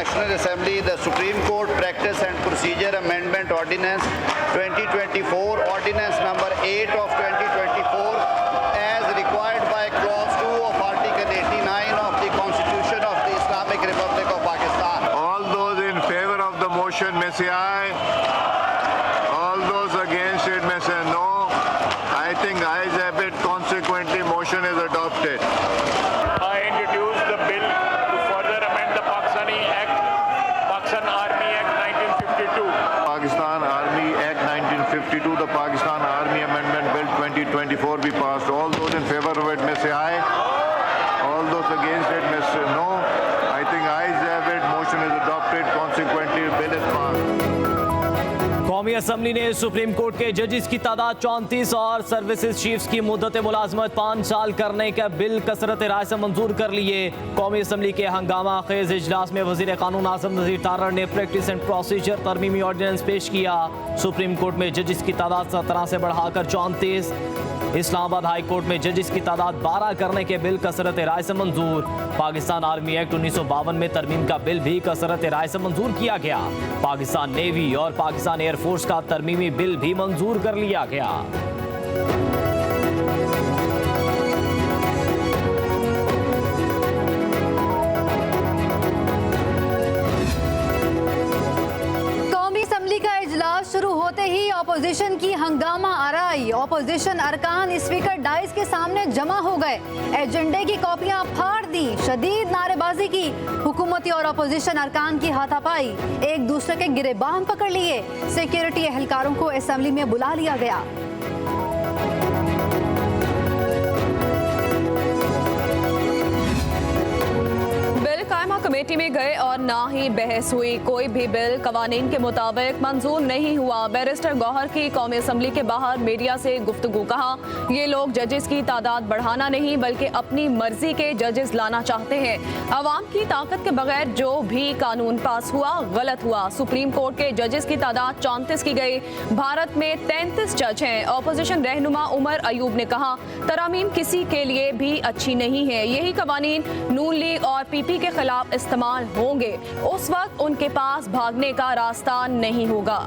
National Assembly the Supreme Court Practice and Procedure Amendment Ordinance 2024, Ordinance number 8 of 2024, as required by Clause 2 of Article 89 of the Constitution of the Islamic Republic of Pakistan. All those in favor of the motion may say aye. All those against it may say no. I think ayes have it. Consequently, motion is adopted. I introduce the bill to further amend the Pakistani Act, Pakistan Army Act 1952. Pakistan Army Act 1952, the Pakistan Army Amendment Bill 2024 be passed. All those in favor of it may say aye. All those against it may say no. I think ayes have it. Motion is adopted. Consequently, bill is passed. कौमी assembly ने supreme court के जजेस की तादाद 34 और services chiefs की मुद्दत मुलाजमत 5 साल करने का बिल कसरत राय से मंजूर कर लिए। कौमी असम्बली के हंगामा खेज इजलास में वजीर कानून आजम नज़ीर तारड़ ने प्रैक्टिस एंड प्रोसीजर तरमीमी ऑर्डिनेंस पेश किया। सुप्रीम कोर्ट में जजेस की तादाद 17 से बढ़ाकर 34, इस्लामाबाद हाई कोर्ट में जजेस की तादाद 12 करने के बिल कसरत राय से मंजूर। पाकिस्तान आर्मी एक्ट 1952 में तरमीम का बिल भी कसरत राय से मंजूर किया गया। पाकिस्तान नेवी और पाकिस्तान एयरफोर्स का तरमीमी बिल भी मंजूर कर लिया गया। शुरू होते ही ऑपोजिशन की हंगामा आराई। ऑपोजिशन अरकान स्पीकर डाइस के सामने जमा हो गए, एजेंडे की कॉपियां फाड़ दी, शदीद नारेबाजी की। हुकूमती और ऑपोजिशन अरकान की हाथापाई, एक दूसरे के गिरेबान पकड़ लिए। सिक्योरिटी एहलकारों को असेंबली में बुला लिया गया। कमेटी में गए और ना ही बहस हुई। कोई भी बिल कवानीन के मुताबिक मंजूर नहीं हुआ। बैरिस्टर गौहर की कौमी असम्बली के बाहर मीडिया से गुफ्तगू, कहा ये लोग जजेस की तादाद बढ़ाना नहीं बल्कि अपनी मर्जी के जजेस लाना चाहते हैं। अवाम की ताकत के बगैर जो भी कानून पास हुआ गलत हुआ। सुप्रीम कोर्ट के जजेस की तादाद 34 की गई। भारत में 33 जज हैं। अपोजिशन रहनुमा उमर अयूब ने कहा तरामीम किसी के लिए भी अच्छी नहीं है। यही कवानीन नून लीग और पीपी के खिलाफ इस्तेमाल होंगे, उस वक्त उनके पास भागने का रास्ता नहीं होगा।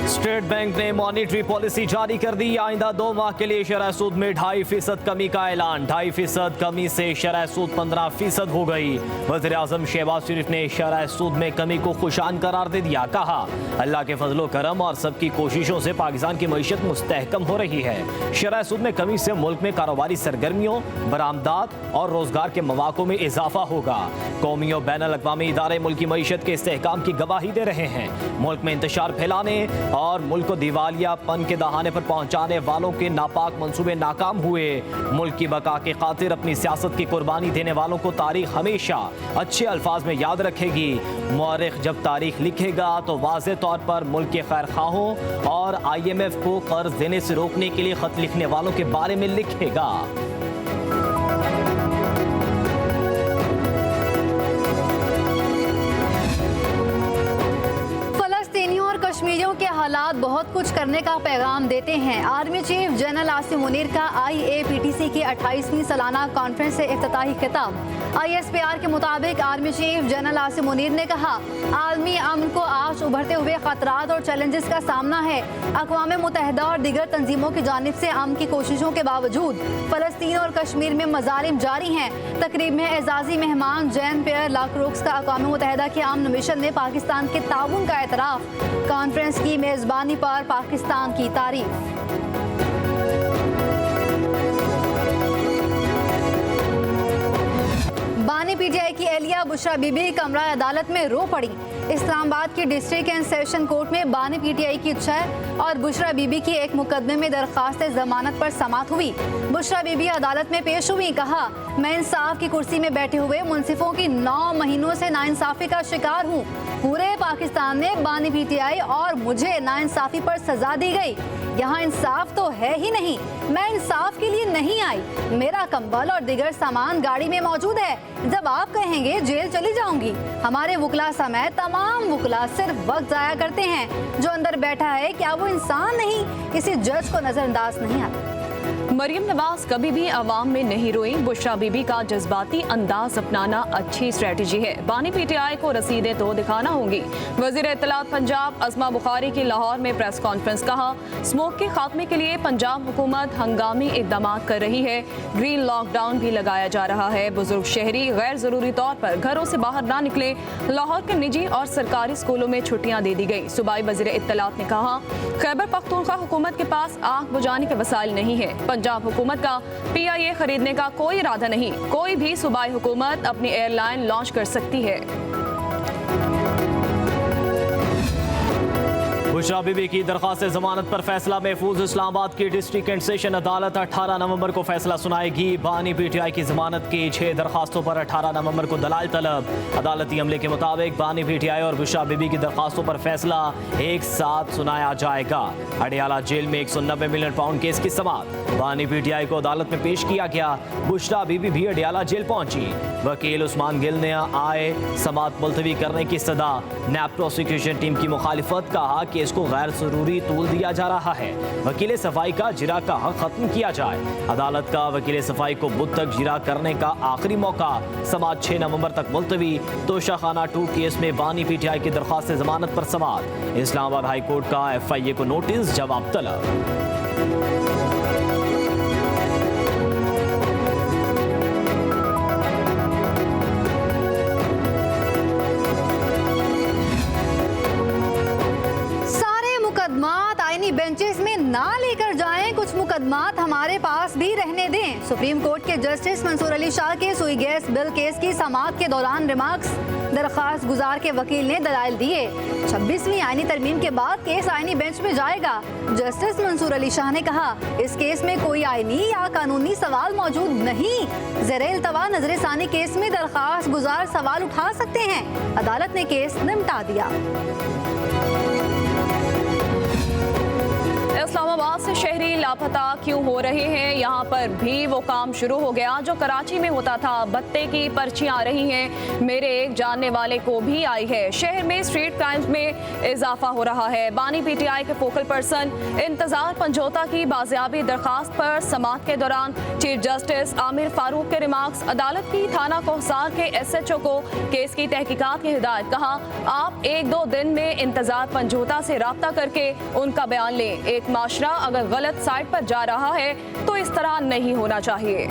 स्टेट बैंक ने मॉनिटरी पॉलिसी जारी कर दी। आइंदा 2 माह के लिए शरह सूद में 2.5% कमी का ऐलान। 2.5% कमी से शरह सूद 15% हो गई। वज़ीर आज़म शहबाज शरीफ ने शरह सूद में कमी को खुशान करार दे दिया। कहा अल्लाह के फजलो करम और सबकी कोशिशों से पाकिस्तान की मईशत मुस्तहकम हो रही है। शरह सूद में कमी से मुल्क में कारोबारी सरगर्मियों, बरामदात और रोजगार के मौक़ों में इजाफा होगा। कौमी और बैनुल अक़वामी इदारे मुल्क की मईशत के इस्तेहकाम की गवाही दे रहे हैं। मुल्क में इंतशार फैलाने और मुल्क को दिवालियापन के दहाने पर पहुंचाने वालों के नापाक मंसूबे नाकाम हुए। मुल्क की बका के खातिर अपनी सियासत की कुर्बानी देने वालों को तारीख हमेशा अच्छे अल्फाज में याद रखेगी। मौरिख जब तारीख लिखेगा तो वाज़े तौर पर मुल्क के खैरखाहों और IMF को कर्ज देने से रोकने के लिए खत लिखने वालों के बारे में लिखेगा। कश्मीरियों के हालात बहुत कुछ करने का पैगाम देते हैं। Army chief general Asim Munir का IAPTC की 28वीं सालाना कॉन्फ्रेंस से इफ्तिताही खिताब। ISPR के मुताबिक army chief general Asim Munir ने कहा आलमी अमन को आज उभरते हुए खतरात और चैलेंजेस का सामना है। अक़वाम मुत्तहिदा और दीगर तंजीमों की जानिब से अमन की कोशिशों के बावजूद फ़लस्तीन और कश्मीर में मज़ालिम जारी हैं। तकरीब में एजाज़ी मेहमान जैन पेयर लाक्रोक्स का अक़वाम मुत्तहिदा के अमन मिशन ने पाकिस्तान के ताउन का एतराफ़। कॉन्फ्रेंस की मेज़बानी पर पाकिस्तान की तारीफ। बानी PTI की एलिया बुशरा बीबी कमरा अदालत में रो पड़ी। इस्लामाबाद की डिस्ट्रिक्ट एंड सेशन कोर्ट में बानी PTI की 6 और बुशरा बीबी की एक मुकदमे में दरख्वास्त जमानत पर समाअत हुई। बुशरा बीबी अदालत में पेश हुई। कहा मैं इंसाफ की कुर्सी में बैठे हुए मुंसिफों की 9 महीनों से नाइंसाफी का शिकार हूँ। पूरे पाकिस्तान में बानी PTI और मुझे नाइंसाफी पर सजा दी गई। यहाँ इंसाफ तो है ही नहीं। मैं इंसाफ के लिए नहीं आई। मेरा कंबल और दिगर सामान गाड़ी में मौजूद है। जब आप कहेंगे जेल चली जाऊंगी। हमारे वुकला समेत तमाम वुकला सिर्फ वक्त जाया करते हैं। जो अंदर बैठा है क्या वो इंसान नहीं? किसी जज को नजरअंदाज नहीं आता। मरियम नवाज कभी भी अवाम में नहीं रोई, बुशरा बीबी का जज्बाती अंदाज अपनाना अच्छी स्ट्रेटजी है, बानी पीटीआई को रसीदें तो दिखाना होंगी। वजीर इत्तलात पंजाब अस्मा बुखारी की लाहौर में प्रेस कॉन्फ्रेंस, कहा स्मोक के खात्मे के लिए पंजाब हुकूमत हंगामी इकदाम कर रही है, ग्रीन लॉकडाउन भी लगाया जा रहा है, बुजुर्ग शहरी गैर जरूरी तौर पर घरों से बाहर ना निकले, लाहौर के निजी और सरकारी स्कूलों में छुट्टियां दे दी गई। सूबाई वजीर इत्तलात ने कहा खैबर पख्तूनख्वा हुकूमत के पास आग बुझाने के वसाइल नहीं है, पंजाब हुकूमत का PIA खरीदने का कोई इरादा नहीं, कोई भी सूबाई हुकूमत अपनी एयरलाइन लॉन्च कर सकती है। बुशरा बीबी की दरख्वास्त जमानत पर फैसला महफूज, इस्लामाबाद की डिस्ट्रिक्ट एंड सेशन अदालत 18 नवंबर को फैसला सुनाएगी। बानी PTI की जमानत की 6 दरखास्तों पर 18 नवंबर को दलाल तलब। अदालती अमले के मुताबिक बानी PTI और बुशरा बीबी की दरखास्तों पर फैसला एक साथ सुनाया जाएगा। अडियाला जेल में 190 मिलियन पाउंड केस की समाअत, बानी PTI को अदालत में पेश किया गया। बुशरा बीबी भी अडियाला जेल पहुंची। वकील उस्मान गिल ने आए समाअत मुलतवी करने की सदा, नैब प्रोसिक्यूशन टीम की मुखालिफत, कहा कि इसको गैर जरूरी तूल दिया जा रहा है, वकील सफाई का जिरा का हक खत्म किया जाए। अदालत का वकील सफाई को बुध तक जिरा करने का आखिरी मौका, समाअत 6 नवंबर तक मुलतवी। तोशाखाना 2 केस में बानी PTI की दरख्वास्त जमानत पर समाअत, इस्लामाबाद हाई कोर्ट का FIA को नोटिस, जवाब तलब। बेंचेस में ना लेकर जाएं, कुछ मुकदमात हमारे पास भी रहने दें। सुप्रीम कोर्ट के जस्टिस मंसूर अली शाह के सुई गैस बिल केस की समाअत के दौरान रिमार्क्स, दरखास्त गुजार के वकील ने दलाइल दिए। 26वीं आईनी तरमीम के बाद केस आईनी बेंच में जाएगा। जस्टिस मंसूर अली शाह ने कहा इस केस में कोई आईनी या कानूनी सवाल मौजूद नहीं, ज़ेरे इल्तवा नजर सानी केस में दरखास्त गुजार सवाल उठा सकते हैं। अदालत ने केस निपटा दिया। इस्लामाबाद से शहरी लापता क्यों हो रहे हैं, यहाँ पर भी वो काम शुरू हो गया जो कराची में होता था। भत्ते की पर्चियां आ रही हैं, मेरे एक जानने वाले को भी आई है। शहर में स्ट्रीट क्राइम्स में इजाफा हो रहा है। बानी PTI के फोकल पर्सन इंतजार पंजोता की बाजियाबी दरखास्त पर समाअत के दौरान चीफ जस्टिस आमिर फारूक के रिमार्क्स, अदालत की थाना कोहसार के SHO को केस की तहकीकात की हिदायत, कहा आप 1-2 दिन में इंतजार पंजोता से राब्ता करके उनका बयान लें। एक माशरा अगर गलत साइड पर जा रहा है तो इस तरह नहीं होना चाहिए।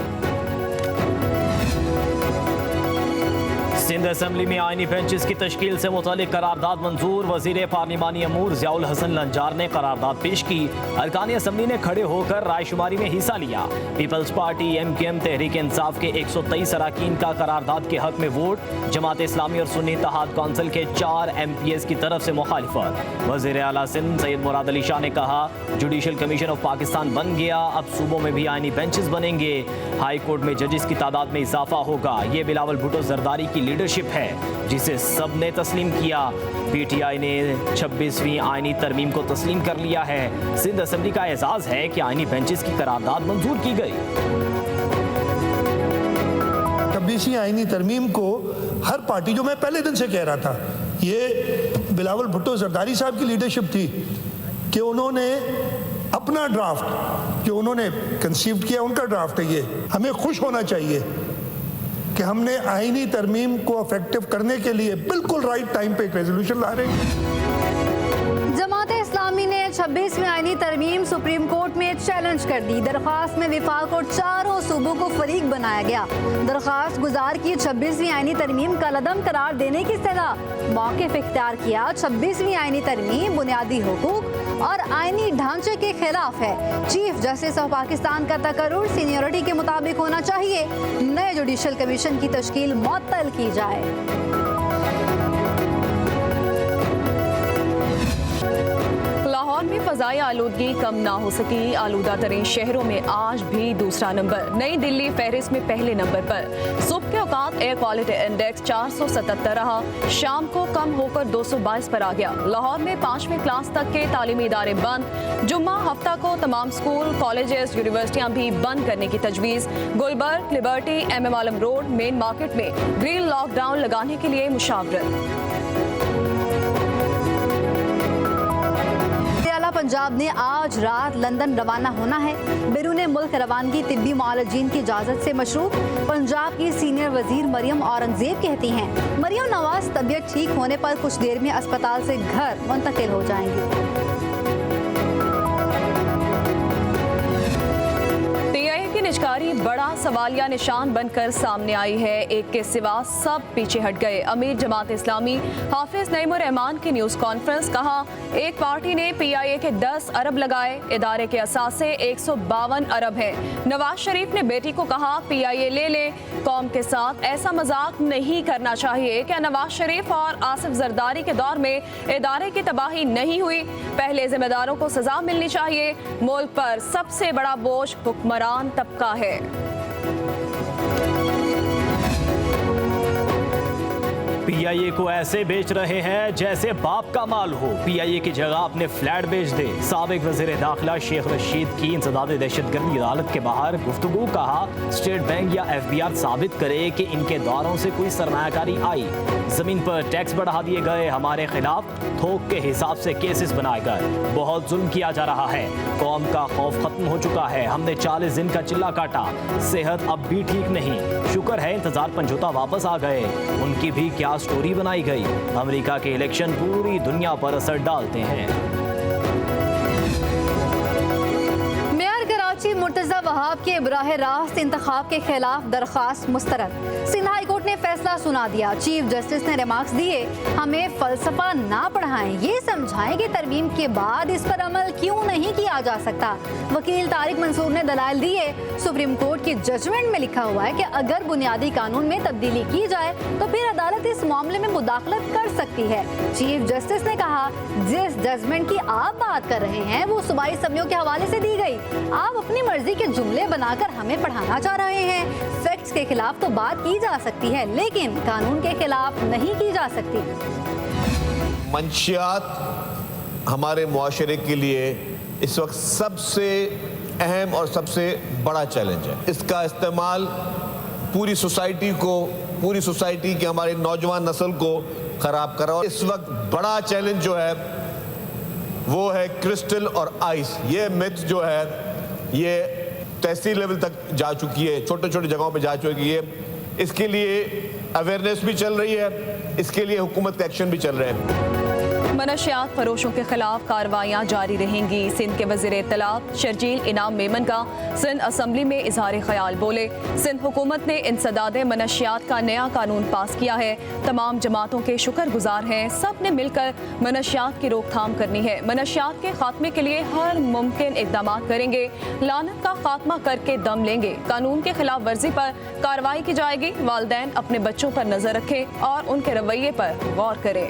सिंध असेंबली में आईनी बेंचेस की तश्कील से मुतालिक करारदाद मंजूर, वजीर पार्लिमानी अमूर ज़ियाउल हसन लंजार ने करारदाद पेश की। अरकान असेंबली ने खड़े होकर रायशुमारी में हिस्सा लिया। Peoples party MKM Tehreek Insaf के 123 अरकान का करारदाद के हक में वोट, जमात इस्लामी और सुन्नी इत्तेहाद कौंसिल के 4 MPs की तरफ से मुखालिफत। वजीर आला सिंध सैयद मुराद अली शाह ने कहा जुडिशल कमीशन ऑफ पाकिस्तान बन गया, अब सूबों में भी आईनी बेंचेस बनेंगे। हाई कोर्ट में जजेस की तादाद में इजाफा होगा। ये बिलावल भुट्टो जरदारी की लीडरशिप है जिसे सबने तस्लीम किया। PTI ने 26वीं आईनी तरमीम को तस्लीम कर लिया है। सिंध असेंबली का एजाज है कि आईनी बेंचेस की करारदाद मंजूर की गई। 26वीं आईनी तरमीम को हर पार्टी, जो मैं पहले दिन से कह रहा था, ये बिलावल भुट्टो जरदारी साहब की लीडरशिप थी कि उन्होंने अपना ड्राफ्ट जो उन्होंने कंसीव किया, उनका ड्राफ्ट है ये। हमें खुश होना चाहिए कि हमने आईनी तरमीम को इफेक्टिव करने के लिए बिल्कुल राइट टाइम पे एक रेजोल्यूशन ला रहे हैं। जमात इस्लामी ने 26वीं आईनी तरमीम सुप्रीम कोर्ट में चैलेंज कर दी। दरख्वास्त में विफाक और चारों सूबों को फरीक बनाया गया। दरख्वास्त गुजार की 26वीं आईनी तरमीम कलअदम करार देने की सलाह, मौक़िफ़ इख्तियार किया। 26वीं आईनी तरमीम बुनियादी हुकूक और आईनी ढांचे के खिलाफ है। चीफ जस्टिस ऑफ पाकिस्तान का तकर्रुर सीनियरिटी के मुताबिक होना चाहिए। नए जुडिशल कमीशन की तश्कील मुअत्तल की जाए। लाहौर में फ़ज़ाई आलूदगी कम ना हो सकी, आलूदा तरीन शहरों में आज भी दूसरा नंबर। नई दिल्ली फहरिस्त में पहले नंबर पर। सुबह के औकात एयर क्वालिटी इंडेक्स 477 रहा, शाम को कम होकर 222 पर आ गया। लाहौर में 5वीं क्लास तक के तालीमी इदारे बंद। जुम्मा हफ्ता को तमाम स्कूल, कॉलेजेस, यूनिवर्सिटियाँ भी बंद करने की तजवीज़। गुलबर्ग, लिबर्टी, MM आलम रोड, मेन मार्केट में ग्रीन लॉकडाउन लगाने के लिए मुशावरत। पंजाब ने आज रात लंदन रवाना होना है। बैरून मुल्क रवानगी तिब्बी मुआलजीन की इजाज़त से मशरूत। पंजाब की सीनियर वजीर मरियम औरंगजेब कहती हैं मरियम नवाज तबीयत ठीक होने पर कुछ देर में अस्पताल से घर मुंतकिल हो जाएंगी। निजकारी बड़ा सवालिया निशान बनकर सामने आई है। एक के सिवा सब पीछे हट गए। अमीर जमात इस्लामी हाफिज नईमुर रहमान की न्यूज़ कॉन्फ्रेंस। कहा एक पार्टी ने PIA के 10 अरब लगाए, इदारे के असासे 152 अरब हैं। नवाज शरीफ ने बेटी को कहा PIA ले ले, कौम के साथ ऐसा मजाक नहीं करना चाहिए। क्या नवाज शरीफ और आसिफ जरदारी के दौर में इदारे की तबाही नहीं हुई? पहले जिम्मेदारों को सजा मिलनी चाहिए। मुल्क पर सबसे बड़ा बोझ हुक्मरान तबका है। PIA को ऐसे बेच रहे हैं जैसे बाप का माल हो। PIA की जगह अपने फ्लैट बेच दे। साबिक वज़ीर दाखिला शेख रशीद की इंसदाद दहशतगर्दी अदालत के बाहर गुफ्तगू। कहा स्टेट बैंक या FBR साबित करे कि इनके दौरों से कोई सरमायाकारी आई। जमीन पर टैक्स बढ़ा दिए गए। हमारे खिलाफ थोक के हिसाब से केसेस बनाए गए। बहुत जुल्म किया जा रहा है। कौम का खौफ खत्म हो चुका है। हमने 40 दिन का चिल्ला काटा। सेहत अब भी ठीक नहीं। शुक्र है इंतजार पंजोता वापस आ गए। उनकी भी क्या स्टोरी बनाई गई। अमेरिका के इलेक्शन पूरी दुनिया पर असर डालते हैं। मेयर कराची मुर्तजा वहाब के बराह रास्त इंतखाब के खिलाफ दरख्वास्त मुस्तरद। सिंध हाई कोर्ट ने फैसला सुना दिया। चीफ जस्टिस ने रिमार्क्स दिए हमें फलसफा ना पढ़ाएं, ये समझाएं कि तरमीम के बाद इस पर अमल क्यों नहीं किया जा सकता। वकील तारिक मंसूर ने दलाइल दिए। सुप्रीम कोर्ट की जजमेंट में लिखा हुआ है कि अगर बुनियादी कानून में तब्दीली की जाए तो फिर अदालत इस मामले में मुदाखलत कर सकती है। चीफ जस्टिस ने कहा जिस जजमेंट की आप बात कर रहे हैं वो सूबाई असम्बलियों के हवाले से दी गई। आप अपनी मर्जी के जुमले बनाकर हमें पढ़ाना चाह रहे हैं। फैक्ट्स के खिलाफ तो बात की जा सकती है लेकिन कानून के खिलाफ नहीं की जा सकती। मंशियात हमारे मुआशरे के लिए इस वक्त सबसे अहम और सबसे बड़ा चैलेंज है। इसका इस्तेमाल पूरी सोसाइटी के हमारे नौजवान नस्ल को खराब कर रहा है। इस वक्त बड़ा चैलेंज जो है वो है क्रिस्टल और आइस। ये मिथ जो है ये तहसील लेवल तक जा चुकी है, छोटे छोटे जगहों पे जा चुकी है। इसके लिए अवेयरनेस भी चल रही है, इसके लिए हुकूमत के एक्शन भी चल रहे हैं। मनशियात फरोशों के खिलाफ कार्रवाइयाँ जारी रहेंगी। सिंध के वज़ीर इत्तलात शर्जील इनाम मेमन का सिंध असम्बली में इजहार ख्याल बोले। सिंध हुकूमत ने इंसदाद मनशियात का नया कानून पास किया है। तमाम जमातों के शुक्रगुजार हैं। सब ने मिलकर मनशियात की रोकथाम करनी है। मनशियात के खात्मे के लिए हर मुमकिन इकदाम करेंगे। लानत का खात्मा करके दम लेंगे। कानून के खिलाफ वर्जी पर कार्रवाई की जाएगी। वालिदैन अपने बच्चों पर नजर रखें और उनके रवैये पर गौर करें।